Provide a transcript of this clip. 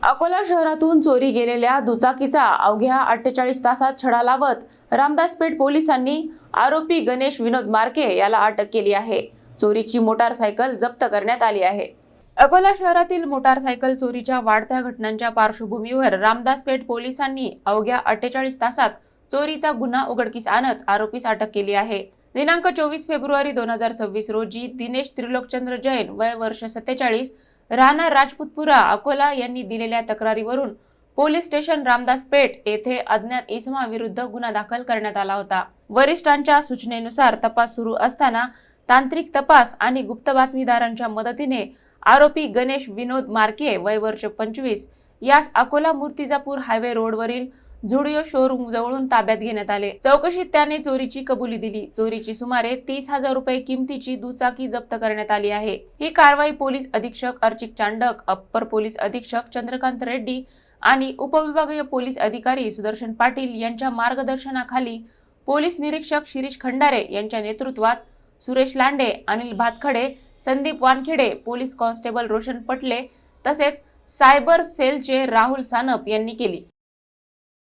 अकोला शहरातून चोरी गेलेल्या दुचाकीचा अवघ्या 48 तासात छडा लावत रामदासपेठ पोलिसांनी आरोपी गणेश विनोद मार्के याला अटक केली आहे। चोरीची मोटारसायकल जप्त करण्यात आली आहे। अकोला शहरातील मोटारसायकल चोरीच्या वाढत्या घटनांच्या पार्श्वभूमीवर रामदासपेठ पोलिसांनी अवघ्या 48 तासात चोरीचा गुन्हा उघडकीस आणत आरोपीस अटक केली आहे। दिनांक 24 फेब्रुवारी 2026 रोजी दिनेश त्रिलोकचंद्र जैन वय वर्ष 47 राहणार राजपूतपुरा अकोला यांनी दिलेल्या तक्रारीवरून पोलीस स्टेशन रामदासपेठ येथे अज्ञात इसमाविरुद्ध गुन्हा दाखल करण्यात आला होता। वरिष्ठांच्या सूचनेनुसार तपास सुरू असताना तांत्रिक तपास आणि गुप्त बातमीदारांच्या मदतीने आरोपी गणेश विनोद मार्के वय वर्ष 25 यास अकोला मूर्तिजापूर हायवे रोडवरील झुडिओ शोरूम जवळून ताब्यात घेण्यात आले। चौकशीत त्याने चोरीची कबुली दिली। चोरीची सुमारे 30,000 रुपये किमतीची दुचाकी जप्त करण्यात आली आहे। ही कारवाई पोलीस अधीक्षक अर्चिक चांडक, अप्पर पोलीस अधीक्षक चंद्रकांत रेड्डी आणि उपविभागीय पोलीस अधिकारी सुदर्शन पाटील यांच्या मार्गदर्शनाखाली पोलीस निरीक्षक शिरीष खंडारे यांच्या नेतृत्वात सुरेश लांडे, अनिल भातखडे, संदीप वानखेडे, पोलीस कॉन्स्टेबल रोशन पटले तसेच सायबर सेलचे राहुल सानप यांनी केली।